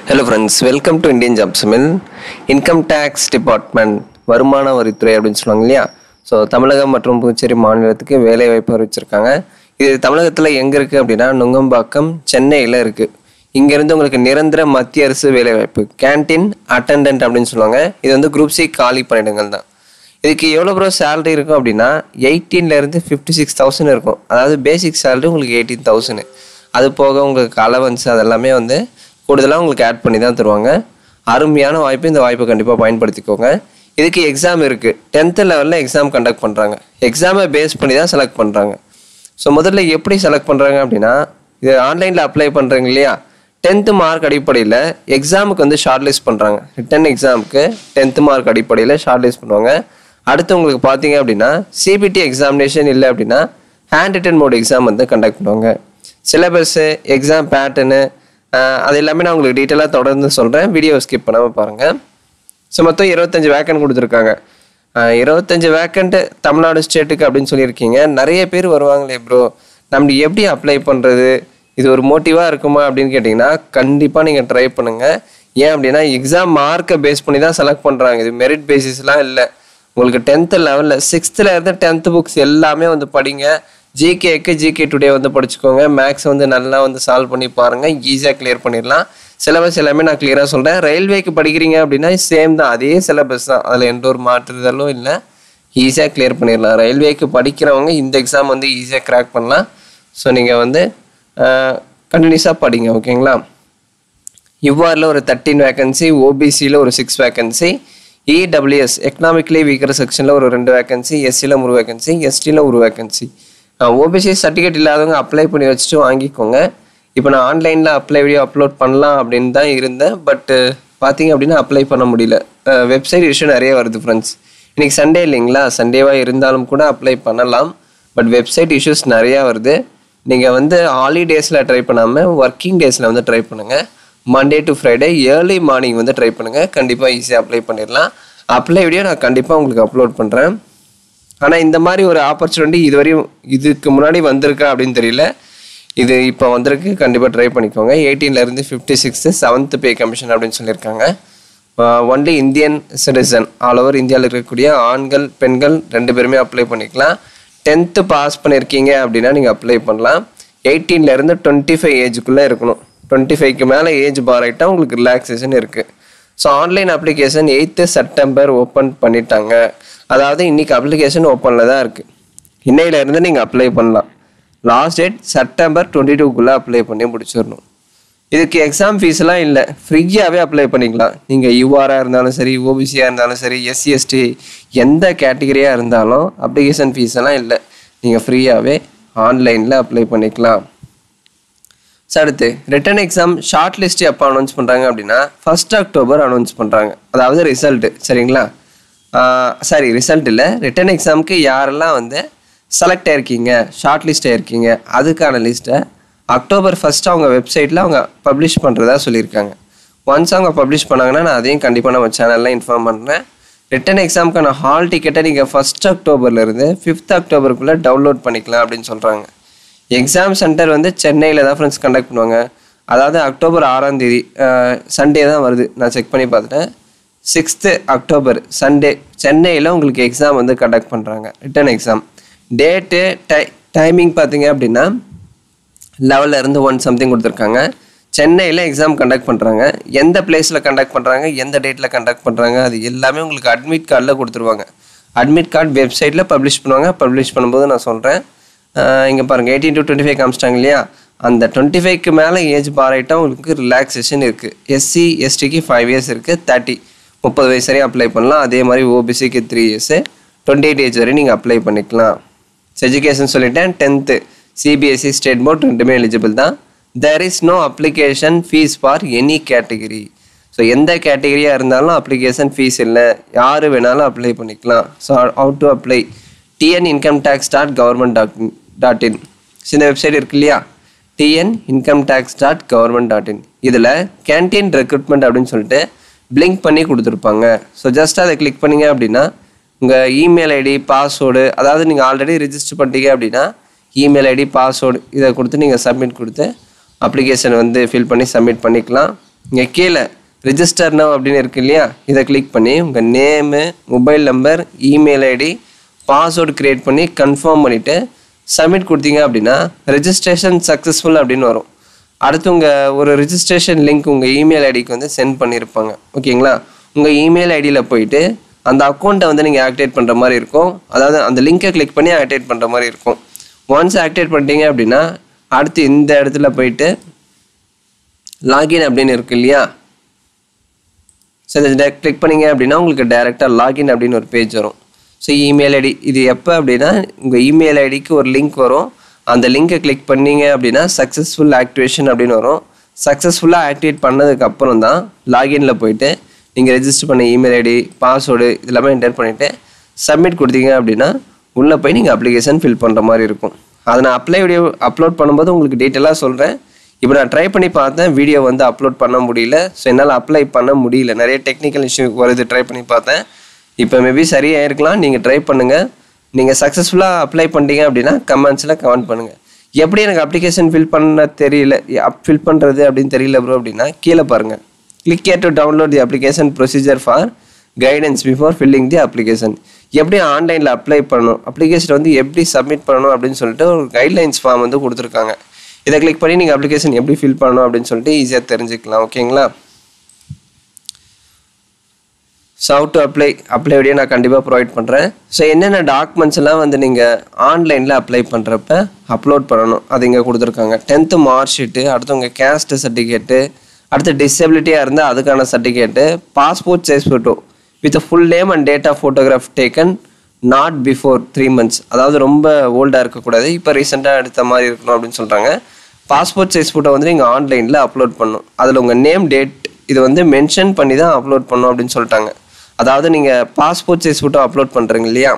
Hello friends, welcome to Indian Jobs Mill. Income Tax Department வருமான வரித்துறை அப்படின்னு சொல்லுவாங்க இல்லையா. ஸோ தமிழகம் மற்றும் புதுச்சேரி மாநிலத்துக்கு வேலை வாய்ப்பு அறிவிச்சிருக்காங்க. இது தமிழகத்தில் எங்கே இருக்குது அப்படின்னா நுங்கம்பாக்கம் சென்னையில் இருக்குது. இங்கேருந்து உங்களுக்கு நிரந்தர மத்திய அரசு வேலை வாய்ப்பு கேன்டீன் அட்டண்டன்ட் அப்படின்னு சொல்லுவாங்க. இது வந்து குரூப் சி காலி பணியிடங்கள் தான். இதுக்கு எவ்வளோ ப்ரோ சேலரி இருக்கும் அப்படின்னா 18,000 to 56,000 இருக்கும். அதாவது பேசிக் சேலரி உங்களுக்கு 18,000. அது போக உங்களுக்கு அலவன்ஸ் அதெல்லாமே வந்து கூடுதலாக உங்களுக்கு ஆட் பண்ணி தான் தருவாங்க. அருமையான வாய்ப்பு. இந்த வாய்ப்பை கண்டிப்பாக பயன்படுத்திக்கோங்க. இதுக்கு எக்ஸாம் இருக்குது. 10th லெவலில் எக்ஸாம் கண்டக்ட் பண்ணுறாங்க. எக்ஸாமை பேஸ் பண்ணி தான் செலக்ட் பண்ணுறாங்க. ஸோ முதல்ல எப்படி செலக்ட் பண்ணுறாங்க அப்படின்னா இது ஆன்லைனில் அப்ளை பண்ணுறீங்க இல்லையா. 10th மார்க் அடிப்படையில் எக்ஸாமுக்கு வந்து ஷார்ட் லிஸ்ட் பண்ணுறாங்க. ரிட்டன் எக்ஸாமுக்கு 10th மார்க் அடிப்படையில் ஷார்ட் லிஸ்ட் பண்ணுவாங்க. அடுத்து உங்களுக்கு பார்த்தீங்க அப்படின்னா சிபிடி எக்ஸாமினேஷன் இல்லை அப்படின்னா ஹேண்ட் ரிட்டன் மோட் எக்ஸாம் வந்து கண்டக்ட் பண்ணுவாங்க. சிலபஸ்ஸு எக்ஸாம் பேட்டர்னு அது எல்லாமே நான் உங்களுக்கு டீட்டெயிலாக தொடர்ந்து சொல்கிறேன். வீடியோ ஸ்கிப் பண்ணாமல் பாருங்கள். ஸோ மொத்தம் 25 வேக்கன்ட் கொடுத்துருக்காங்க. 25 வேக்கண்ட்டு தமிழ்நாடு ஸ்டேட்டுக்கு அப்படின்னு சொல்லியிருக்கீங்க. நிறைய பேர் வருவாங்களே ப்ரோ, நம்ம எப்படி அப்ளை பண்ணுறது, இது ஒரு மோட்டிவாக இருக்குமா அப்படின்னு கேட்டிங்கன்னா கண்டிப்பாக நீங்கள் ட்ரை பண்ணுங்கள். ஏன் அப்படின்னா எக்ஸாம் மார்க்கை பேஸ் பண்ணி தான் செலக்ட் பண்ணுறாங்க. இது மெரிட் பேசிஸ்லாம் இல்லை. உங்களுக்கு 10th லெவலில் 6th இருந்து 10th புக்ஸ் எல்லாமே வந்து படிங்க. ஜிகேக்கு ஜிகே டுடே வந்து படிச்சுக்கோங்க. மேக்ஸ் வந்து நல்லா வந்து சால்வ் பண்ணி பாருங்கள். ஈஸியாக கிளியர் பண்ணிடலாம். சிலபஸ் எல்லாமே நான் கிளியராக சொல்கிறேன். ரயில்வேக்கு படிக்கிறீங்க அப்படின்னா சேம் தான், அதே சிலபஸ் தான். அதில் எந்த ஒரு மாற்றுதலும் இல்லை. ஈஸியாக கிளியர் பண்ணிடலாம். ரயில்வேக்கு படிக்கிறவங்க இந்த எக்ஸாம் வந்து ஈஸியாக கிராக் பண்ணலாம். ஸோ நீங்கள் வந்து கண்டினியூஸாக படிங்க, ஓகேங்களா. இவ்வாறில் ஒரு 13 வேக்கன்சி, ஓபிசியில் ஒரு 6 வேக்கன்சி, இடபிள்யூஎஸ் எக்கனாமிக்கலி வீக்கர் செக்ஷனில் ஒரு 2 வேக்கன்சி, எஸ்சியில் 1 வேக்கன்சி, எஸ்டியில் 1 வேக்கன்சி. ஓபிசி சர்டிஃபிகேட் இல்லாதவங்க அப்ளை பண்ணி வச்சுட்டு வாங்கிக்கோங்க. இப்போ நான் ஆன்லைனில் அப்ளை வீடியோ அப்லோட் பண்ணலாம் அப்படின்னு தான் இருந்தேன். பட்டு பார்த்தீங்க அப்படின்னா அப்ளை பண்ண முடியல. வெப்சைட் இஷ்யூ நிறைய வருது ஃப்ரெண்ட்ஸ். இன்றைக்கி சண்டே இல்லைங்களா, சண்டேவாக இருந்தாலும் கூட அப்ளை பண்ணலாம். பட் வெப்சைட் இஷ்யூஸ் நிறையா வருது. நீங்கள் வந்து ஹாலிடேஸில் ட்ரை பண்ணாமல் ஒர்க்கிங் டேஸில் வந்து ட்ரை பண்ணுங்கள். Monday to Friday early morning வந்து ட்ரை பண்ணுங்கள். கண்டிப்பாக ஈஸியாக அப்ளை பண்ணிடலாம். அப்ளை வீடியோ நான் கண்டிப்பாக உங்களுக்கு அப்லோட் பண்ணுறேன். ஆனால் இந்த மாதிரி ஒரு ஆப்பர்ச்சுனிட்டி இதுவரையும் இதுக்கு முன்னாடி வந்திருக்கா அப்படின்னு தெரியல. இது இப்போ வந்திருக்கு. கண்டிப்பாக ட்ரை பண்ணிக்கோங்க. 18லேருந்து 56 7th பே கமிஷன் அப்படின்னு சொல்லியிருக்காங்க. Only Indian citizen all over இந்தியாவில் இருக்கக்கூடிய ஆண்கள் பெண்கள் 2 பேருமே அப்ளை பண்ணிக்கலாம். 10th பாஸ் பண்ணியிருக்கீங்க அப்படின்னா நீங்கள் அப்ளை பண்ணலாம். 18லேருந்து 25 ஏஜுக்குள்ளே இருக்கணும். 25க்கு மேலே ஏஜ் பார் ஆகிட்டா உங்களுக்கு ரிலாக்ஸேஷன் இருக்குது. So online application 8th September open பண்ணிட்டாங்க. அதாவது இன்றைக்கி அப்ளிகேஷன் ஓப்பனில் தான் இருக்குது. இன்னையிலேருந்து நீங்கள் அப்ளை பண்ணலாம். லாஸ்ட் டேட் செப்டம்பர் 22க்குள்ளே அப்ளை பண்ணி முடிச்சிடணும். இதுக்கு எக்ஸாம் ஃபீஸ்லாம் இல்லை, ஃப்ரீயாகவே அப்ளை பண்ணிக்கலாம். நீங்கள் யூஆராக இருந்தாலும் சரி, ஓபிசியாக இருந்தாலும் சரி, எஸ்சி எஸ்டி எந்த கேட்டகரியாக இருந்தாலும் அப்ளிகேஷன் ஃபீஸ் எல்லாம் இல்லை. நீங்கள் ஃப்ரீயாகவே ஆன்லைனில் அப்ளை பண்ணிக்கலாம். ஸோ அடுத்து ரிட்டன் எக்ஸாம் ஷார்ட் லிஸ்ட்டு எப்போ அனௌன்ஸ் பண்ணுறாங்க அப்படின்னா 1 அக்டோபர் அனௌன்ஸ் பண்ணுறாங்க. அதாவது ரிசல்ட்டு, சரிங்களா. சாரி, ரிசல்ட் இல்லை, ரிட்டன் எக்ஸாமுக்கு யாரெல்லாம் வந்து செலக்ட் ஆகிருக்கீங்க, ஷார்ட் லிஸ்ட் ஆகிருக்கீங்க, அதுக்கான லிஸ்ட்டை அக்டோபர் 1 அவங்க வெப்சைட்டில் அவங்க பப்ளிஷ் பண்ணுறதா சொல்லியிருக்காங்க. ஒன்ஸ் அவங்க பப்ளிஷ் பண்ணாங்கன்னா நான் அதையும் கண்டிப்பாக நம்ம சேனலில் இன்ஃபார்ம் பண்ணுறேன். ரிட்டன் எக்ஸாமுக்கான ஹால் டிக்கெட்டை நீங்கள் 1 அக்டோபர்லேருந்து 5th அக்டோபருக்குள்ளே டவுன்லோட் பண்ணிக்கலாம் அப்படின்னு சொல்கிறாங்க. எக்ஸாம் சென்டர் வந்து சென்னையில் தான் ஃப்ரெண்ட்ஸ் கண்டக்ட் பண்ணுவாங்க. அதாவது அக்டோபர் 6ஆம் தேதி சண்டே தான் வருது. நான் செக் பண்ணி பார்த்துட்டேன். 6th அக்டோபர் சண்டே சென்னையில் உங்களுக்கு எக்ஸாம் வந்து கண்டக்ட் பண்ணுறாங்க. ரிட்டன் எக்ஸாம் டேட்டு டைமிங் பார்த்தீங்க அப்படின்னா 11லேருந்து 1 சம்திங் கொடுத்துருக்காங்க. சென்னையில் எக்ஸாம் கண்டக்ட் பண்ணுறாங்க. எந்த பிளேஸில் கண்டக்ட் பண்ணுறாங்க, எந்த டேட்டில் கண்டக்ட் பண்ணுறாங்க, அது எல்லாமே உங்களுக்கு அட்மிட் கார்டில் கொடுத்துருவாங்க. அட்மிட் கார்டு வெப்சைட்டில் பப்ளிஷ் பண்ணுவாங்க. பப்ளிஷ் பண்ணும்போது நான் சொல்கிறேன். இங்கே பாருங்கள் 18 to 25 காமிச்சிட்டாங்க இல்லையா. அந்த 25க்கு மேலே ஏஜ் பார் ஆகிட்டா உங்களுக்கு ரிலாக்ஸேஷன் இருக்குது. எஸ்சி எஸ்டிக்கு 5 இயர்ஸ் இருக்குது. 30 வயசு வரையும் அப்ளை பண்ணலாம். அதே மாதிரி ஓபிசிக்கு 3 இயர்ஸு 28 ஏஜ் வரையும் நீங்கள் அப்ளை பண்ணிக்கலாம். எஜுகேஷன் சொல்லிட்டேன். 10th சிபிஎஸ்சி ஸ்டேட் போர்ட் 2மே எலிஜிபிள் தான். There is no application fee for any category. So எந்த கேட்டகிரியாக இருந்தாலும் அப்ளிகேஷன் ஃபீஸ் இல்லை, யார் வேணாலும் அப்ளை பண்ணிக்கலாம். So how to apply TNincometax.government.in இந்த வெப்சைட் இருக்கு இல்லையா, TNincometax.government.in. இதில் கேன்டீன் ரெக்ரூட்மெண்ட் அப்படின்னு சொல்லிட்டு பிளிங்க் பண்ணி கொடுத்துருப்பாங்க. ஸோ ஜஸ்ட் அதை கிளிக் பண்ணிங்க அப்படின்னா உங்கள் இமெயில் ஐடி பாஸ்வேர்டு, அதாவது நீங்கள் ஆல்ரெடி ரிஜிஸ்டர் பண்ணிட்டீங்க அப்படின்னா இமெயில் ஐடி பாஸ்வேர்டு இதை கொடுத்து நீங்கள் சப்மிட் கொடுத்து அப்ளிகேஷன் வந்து ஃபில் பண்ணி சப்மிட் பண்ணிக்கலாம். இங்கே கீழே ரிஜிஸ்டர் நவ் அப்படின்னு இருக்கு இல்லையா, இதை கிளிக் பண்ணி உங்கள் name, mobile number, email ID, password create பண்ணி கன்ஃபார்ம் பண்ணிவிட்டு சப்மிட் கொடுத்தீங்க அப்படின்னா ரெஜிஸ்ட்ரேஷன் சக்ஸஸ்ஃபுல் அப்படின்னு வரும். அடுத்து உங்கள் ஒரு ரிஜிஸ்ட்ரேஷன் லிங்க் உங்கள் இமெயில் ஐடிக்கு வந்து சென்ட் பண்ணியிருப்பாங்க. ஓகேங்களா, உங்கள் இமெயில் ஐடியில் போயிட்டு அந்த அக்கௌண்ட்டை வந்து நீங்கள் ஆக்டிவேட் பண்ணுற மாதிரி இருக்கும். அதாவது அந்த லிங்கை கிளிக் பண்ணி ஆக்டிவேட் பண்ணுற மாதிரி இருக்கும். ஒன்ஸ் ஆக்டிவேட் பண்ணிட்டீங்க அப்படின்னா அடுத்து இந்த இடத்துல போயிட்டு லாகின் அப்படின்னு இருக்கு இல்லையா, ஸோ இதை கிளிக் பண்ணிங்க அப்படின்னா உங்களுக்கு டைரெக்டாக லாகின் அப்படின்னு ஒரு பேஜ் வரும். ஸோ இமெயில் ஐடி இது எப்போ அப்படின்னா உங்கள் இமெயில் ஐடிக்கு ஒரு லிங்க் வரும். அந்த லிங்கை கிளிக் பண்ணிங்க அப்படின்னா சக்ஸஸ்ஃபுல் ஆக்டிவேஷன் அப்படின்னு வரும். சக்ஸஸ்ஃபுல்லாக ஆக்டிவேட் பண்ணதுக்கப்புறம் தான் லாகினில் போயிட்டு நீங்கள் ரெஜிஸ்டர் பண்ண இமெயில் ஐடி, பாஸ்வேர்டு இதெல்லாமே என்டர் பண்ணிவிட்டு சப்மிட் கொடுத்தீங்க அப்படின்னா உள்ளே போய் நீங்கள் அப்ளிகேஷன் ஃபில் பண்ணுற மாதிரி இருக்கும். அதை நான் வீடியோ அப்லோட் பண்ணும்போது உங்களுக்கு டீட்டெயிலாக சொல்கிறேன். இப்போ நான் ட்ரை பண்ணி பார்த்தேன், வீடியோ வந்து அப்லோட் பண்ண முடியல. ஸோ என்னால் அப்ளை பண்ண முடியல, நிறைய டெக்னிக்கல் இஷ்யூ வருது. ட்ரை பண்ணி பார்த்தேன், இப்போ மேபி சரியாக இருக்கலாம். நீங்கள் ட்ரை பண்ணுங்கள். நீங்கள் சக்ஸஸ்ஃபுல்லாக அப்ளை பண்ணிட்டீங்க அப்படின்னா கமெண்ட்ஸில் கமெண்ட் பண்ணுங்கள். எப்படி எனக்கு அப்ளிகேஷன் ஃபில் பண்ண தெரியல, ஃபில் பண்ணுறது அப்படின்னு தெரியல ப்ரோ அப்படின்னா கீழே பாருங்கள், click here to download the application procedure for guidance before filling the application. எப்படி ஆன்லைனில் அப்ளை பண்ணணும், அப்ளிகேஷன் வந்து எப்படி சப்மிட் பண்ணணும் அப்படின்னு சொல்லிட்டு ஒரு கைட்லைன்ஸ் ஃபார்ம் வந்து கொடுத்துருக்காங்க. இதை கிளிக் பண்ணி நீங்கள் அப்ளிகேஷன் எப்படி ஃபில் பண்ணணும் அப்படின்னு சொல்லிட்டு ஈஸியாக தெரிஞ்சுக்கலாம். ஓகேங்களா, so how to apply video நான் கண்டிப்பாக ப்ரொவைட் பண்ணுறேன். ஸோ என்னென்ன டாக்குமெண்ட்ஸ் எல்லாம் வந்து நீங்கள் ஆன்லைனில் அப்ளை பண்ணுறப்ப அப்லோட் பண்ணணும் அது இங்கே கொடுத்துருக்காங்க. 10th மார்க் ஷீட்டு, அடுத்து உங்கள் கேஸ்ட் சர்டிஃபிகேட்டு, அடுத்து டிசபிலிட்டியாக இருந்தால் அதுக்கான certificate, passport size photo with full name and date of photograph taken not before 3 months. அதாவது ரொம்ப ஓல்டாக இருக்கக்கூடாது, இப்போ ரீசெண்டாக எடுத்த மாதிரி இருக்கணும் அப்படின்னு சொல்கிறாங்க. பாஸ்போர்ட் சைஸ் ஃபோட்டோ வந்து நீங்கள் ஆன்லைனில் அப்லோட் பண்ணணும். அதில் உங்கள் நேம், டேட் இது வந்து மென்ஷன் பண்ணி தான் அப்லோட் பண்ணணும் அப்படின்னு சொல்லிட்டாங்க. அதாவது நீங்கள் பாஸ்போர்ட் சைஸ் ஃபோட்டோ அப்லோட் பண்ணுறீங்க இல்லையா,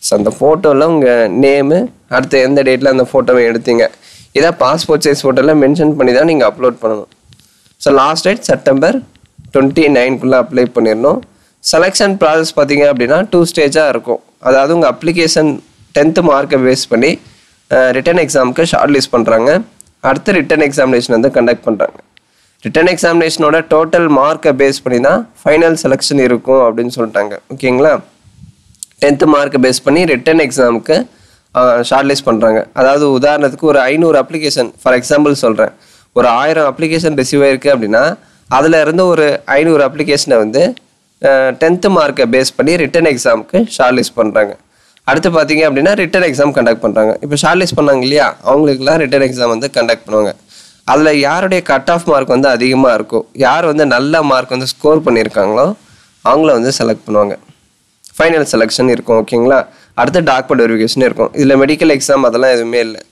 ஸோ அந்த ஃபோட்டோவில் உங்கள் நேமு, அடுத்து எந்த டேட்டில் அந்த ஃபோட்டோவை எடுத்தீங்க, இதை பாஸ்போர்ட் சைஸ் ஃபோட்டோவில் மென்ஷன் பண்ணி தான் நீங்கள் அப்லோட் பண்ணணும். So last date September 29 apply பண்ணிடணும். செலெக்ஷன் ப்ராசஸ் பார்த்தீங்க அப்படின்னா 2 ஸ்டேஜாக இருக்கும். அதாவது உங்கள் அப்ளிகேஷன் 10th மார்க்கை பேஸ் பண்ணி ரிட்டன் எக்ஸாமுக்கு ஷார்ட் லிஸ்ட் பண்ணுறாங்க. அடுத்து ரிட்டன் எக்ஸாமினேஷன் வந்து கண்டக்ட் பண்ணுறாங்க. ரிட்டன் எக்ஸாமினேஷனோட டோட்டல் மார்க்கை பேஸ் பண்ணி தான் ஃபைனல் செலெக்ஷன் இருக்கும் அப்படின்னு சொல்லிட்டாங்க. ஓகேங்களா, 10th மார்க்கை பேஸ் பண்ணி ரிட்டன் எக்ஸாமுக்கு ஷார்ட் லிஸ்ட் பண்ணுறாங்க. அதாவது உதாரணத்துக்கு ஒரு 500 அப்ளிகேஷன் ஃபார் எக்ஸாம்பிள் சொல்கிறேன், ஒரு 1000 அப்ளிகேஷன் ரிசீவ் ஆயிருக்கு அப்படின்னா அதில் இருந்து ஒரு 500 அப்ளிகேஷனை வந்து 10th மார்க்கை பேஸ் பண்ணி ரிட்டன் எக்ஸாமுக்கு ஷார்ட் லிஸ்ட் பண்ணுறாங்க. அடுத்து பார்த்தீங்க அப்படின்னா ரிட்டன் எக்ஸாம் கண்டக்ட் பண்ணுறாங்க. இப்போ ஷார்ட் லிஸ்ட் பண்ணாங்க இல்லையா, அவங்களுக்குலாம் ரிட்டன் எக்ஸாம் வந்து கண்டக்ட் பண்ணுவாங்க. அதில் யாருடைய கட் ஆஃப் மார்க் வந்து அதிகமாக இருக்கும், யார் வந்து நல்ல மார்க் வந்து ஸ்கோர் பண்ணியிருக்காங்களோ அவங்கள வந்து செலக்ட் பண்ணுவாங்க. ஃபைனல் செலெக்ஷன் இருக்கும். ஓகேங்களா, அடுத்து டாக்குமெண்ட் வெரிஃபிகேஷன் இருக்கும். இதில் மெடிக்கல் எக்ஸாம் அதெல்லாம் எதுவுமே இல்லை,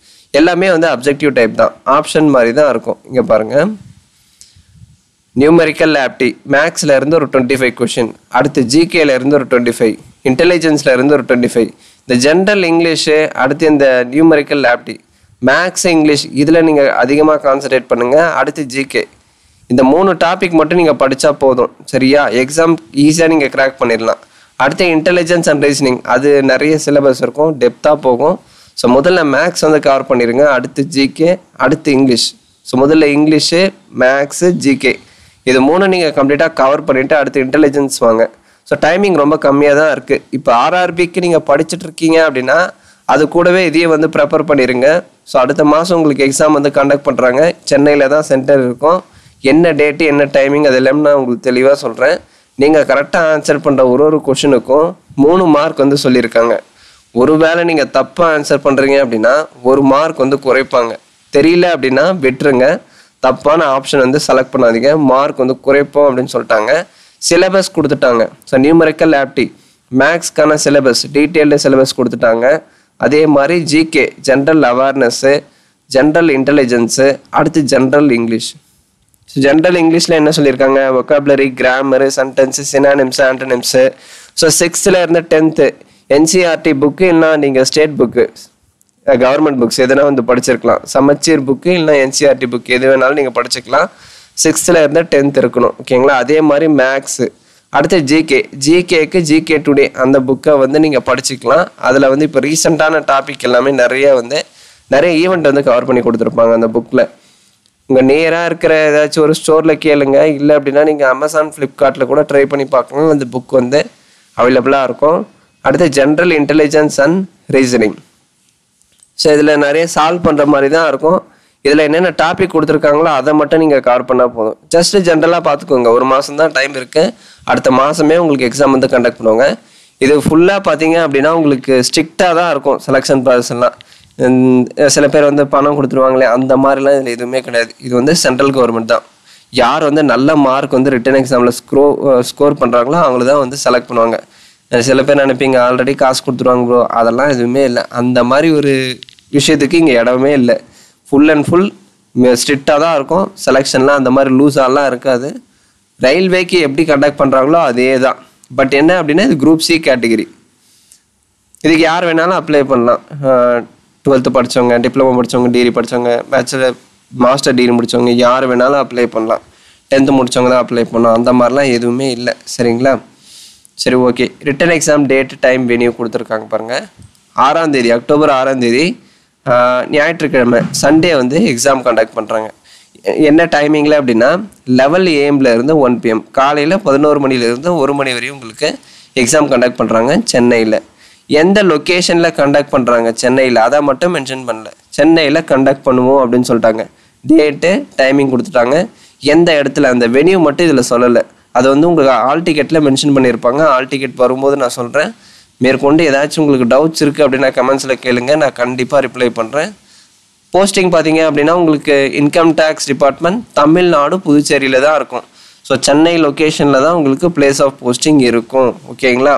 எல்லாமே வந்து அப்ஜெக்டிவ் டைப் தான், ஆப்ஷன் மாதிரி தான் இருக்கும். இங்கே பாருங்கள், நியூமெரிக்கல் ஆப்டி மேக்ஸில் இருந்து ஒரு 25 கொஷின், அடுத்து ஜிகேல இருந்து ஒரு 25, இன்டெலிஜென்ஸில் இருந்து ஒரு 25, இந்த ஜென்ரல் இங்கிலீஷு, அடுத்து இந்த நியூமெரிக்கல் ஆப்டி, மேக்ஸ், இங்கிலீஷ் இதில் நீங்கள் அதிகமாக கான்சன்ட்ரேட் பண்ணுங்கள். அடுத்து ஜிகே, இந்த 3 டாபிக் மட்டும் நீங்கள் படித்தா போதும், சரியா, எக்ஸாம் ஈஸியாக நீங்கள் கிராக் பண்ணிடலாம். அடுத்து இன்டெலிஜென்ஸ் அண்ட் ரீசனிங், அது நிறைய சிலபஸ் இருக்கும், டெப்த்தாக போகும். ஸோ முதல்ல மேக்ஸ் வந்து கவர் பண்ணிடுங்க, அடுத்து ஜிகே, அடுத்து இங்கிலீஷ். ஸோ முதல்ல இங்கிலீஷு, மேக்ஸு, ஜிகே இது 3 நீங்கள் கம்ப்ளீட்டாக கவர் பண்ணிவிட்டு அடுத்து இன்டெலிஜென்ஸ் வாங்க. ஸோ டைமிங் ரொம்ப கம்மியாக தான் இருக்குது. இப்போ ஆர்ஆர்பிக்கு நீங்கள் படிச்சுட்டு இருக்கீங்க அப்படின்னா அது கூடவே இதையே வந்து ப்ரிப்பேர் பண்ணிடுங்க. ஸோ அடுத்த மாதம் உங்களுக்கு எக்ஸாம் வந்து கண்டக்ட் பண்ணுறாங்க, சென்னையில் தான் சென்டர் இருக்கும். என்ன டேட்டு என்ன டைமிங் அது எல்லாமே நான் உங்களுக்கு தெளிவாக சொல்கிறேன். நீங்கள் கரெக்டாக ஆன்சர் பண்ணுற ஒரு கொஷினுக்கும் 3 மார்க் வந்து சொல்லியிருக்காங்க. ஒரு வேளை நீங்கள் தப்பாக ஆன்சர் பண்ணுறீங்க அப்படின்னா 1 மார்க் வந்து குறைப்பாங்க. தெரியல அப்படின்னா விட்டுருங்க, தப்பான ஆப்ஷன் வந்து செலக்ட் பண்ணாதீங்க, மார்க் வந்து குறைப்போம் அப்படின்னு சொல்லிட்டாங்க. சிலபஸ் கொடுத்துட்டாங்க. ஸோ நியூமெரிக்கல் ஆப்டி மேக்ஸ்க்கான சிலபஸ், டீட்டெயில்டு சிலபஸ் கொடுத்துட்டாங்க. அதே மாதிரி GK, general awareness, general intelligence, அடுத்து ஜென்ரல் இங்கிலீஷ். ஸோ ஜென்ரல் இங்கிலீஷில் என்ன சொல்லியிருக்காங்க, vocabulary, grammar, sentence, synonyms, antonyms. So 6th இருந்து 10th என்சிஆர்டி புக்கு, இல்லைனா நீங்கள் ஸ்டேட் புக்கு, கவர்மெண்ட் புக்ஸ் எதுனா வந்து படிச்சிருக்கலாம். சமச்சீர் புக்கு இல்லைனா என்சிஆர்டி புக் எது வேணாலும் நீங்கள் படிச்சுக்கலாம். 6th இருந்து 10th இருக்கணும். ஓகேங்களா, அதே மாதிரி மேக்ஸு. அடுத்து ஜிகேக்கு ஜிகே டுடே அந்த புக்கை வந்து நீங்கள் படிச்சுக்கலாம். அதில் வந்து இப்போ ரீசெண்டான டாபிக் எல்லாமே நிறைய ஈவெண்ட் வந்து கவர் பண்ணி கொடுத்துருப்பாங்க அந்த புக்கில். உங்கள் நேராக இருக்கிற ஏதாச்சும் ஒரு ஸ்டோரில் கேளுங்க. இல்லை அப்படின்னா நீங்கள் அமேசான் ஃப்ளிப்கார்ட்டில் கூட ட்ரை பண்ணி பார்க்கலாம். அந்த புக் வந்து அவைலபிளாக இருக்கும். அடுத்து general intelligence and reasoning. So இதில் நிறைய சால்வ் பண்ணுற மாதிரி தான் இருக்கும். இதில் என்னென்ன டாபிக் கொடுத்துருக்காங்களோ அதை மட்டும் நீங்கள் கவர் பண்ணால் போதும். ஜஸ்ட்டு ஜென்ரலாக பார்த்துக்கோங்க. ஒரு மாதம் தான் டைம் இருக்குது. அடுத்த மாதமே உங்களுக்கு எக்ஸாம் வந்து கண்டக்ட் பண்ணுவாங்க. இது ஃபுல்லாக பார்த்தீங்க அப்படின்னா உங்களுக்கு ஸ்ட்ரிக்டாக தான் இருக்கும் செலெக்ஷன் ப்ராசஸ்லாம். சில பேர் வந்து பணம் கொடுத்துருவாங்களே, அந்த மாதிரிலாம் இதில் எதுவுமே கிடையாது. இது வந்து சென்ட்ரல் கவர்மெண்ட் தான். யார் வந்து நல்ல மார்க் வந்து ரிட்டன் எக்ஸாமில் ஸ்கோர் பண்ணுறாங்களோ அவங்கள தான் வந்து செலக்ட் பண்ணுவாங்க. சில பேர் நினைப்பீங்க ஆல்ரெடி காசு கொடுத்துருவாங்க ப்ரோ, அதெல்லாம் எதுவுமே இல்லை. அந்த மாதிரி ஒரு விஷயத்துக்கு இங்கே இடமே இல்லை. ஃபுல் அண்ட் ஃபுல் ஸ்ட்ரிக்டாக தான் இருக்கும். செலெக்ஷன்லாம் அந்த மாதிரி லூஸாலாம் இருக்காது. ரயில்வேக்கு எப்படி கண்டக்ட் பண்ணுறாங்களோ அதே தான். பட் என்ன அப்படின்னா இது குரூப் சி கேட்டகிரி. இதுக்கு யார் வேணாலும் அப்ளை பண்ணலாம். 12th படித்தவங்க, டிப்ளமோ படித்தவங்க, டிகிரி படித்தவங்க, பேச்சுலர் மாஸ்டர் டிகிரி முடித்தவங்க யார் வேணாலும் அப்ளை பண்ணலாம். 10th முடித்தவங்க தான் அப்ளை பண்ணலாம். அந்த மாதிரிலாம் எதுவுமே இல்லை. சரிங்களா? சரி, okay. Written exam date, time, venue கொடுத்துருக்காங்க பாருங்கள். 6ஆம் தேதி, அக்டோபர் 6ஆம் தேதி ஞாயிற்றுக்கிழமை சண்டே வந்து எக்ஸாம் கண்டக்ட் பண்ணுறாங்க. என்ன டைமிங்கில் அப்படின்னா 11 AM இருந்து 1 PM, காலையில் 11 மணிலேருந்து 1 மணி வரையும் உங்களுக்கு எக்ஸாம் கண்டக்ட் பண்ணுறாங்க சென்னையில். எந்த லொக்கேஷனில் கண்டக்ட் பண்ணுறாங்க சென்னையில் அதை மட்டும் மென்ஷன் பண்ணல. சென்னையில் கண்டக்ட் பண்ணுவோம் அப்படின்னு சொல்லிட்டாங்க. டேட்டு, டைமிங் கொடுத்துட்டாங்க. எந்த இடத்துல அந்த வென்யூ மட்டும் இதில் சொல்லலை. அது வந்து உங்களுக்கு ஆல் டிக்கெட்டில் மென்ஷன் பண்ணியிருப்பாங்க. ஆல் டிக்கெட் வரும்போது நான் சொல்கிறேன். மேற்கொண்டு ஏதாச்சும் உங்களுக்கு டவுட்ஸ் இருக்குது அப்படின்னா கமெண்ட்ஸில் கேளுங்க, நான் கண்டிப்பாக ரிப்ளை பண்ணுறேன். போஸ்டிங் பார்த்தீங்க அப்படின்னா உங்களுக்கு இன்கம் டேக்ஸ் டிபார்ட்மெண்ட் தமிழ்நாடு புதுச்சேரியில் தான் இருக்கும். ஸோ சென்னை லொக்கேஷனில் தான் உங்களுக்கு பிளேஸ் ஆஃப் போஸ்டிங் இருக்கும். ஓகேங்களா?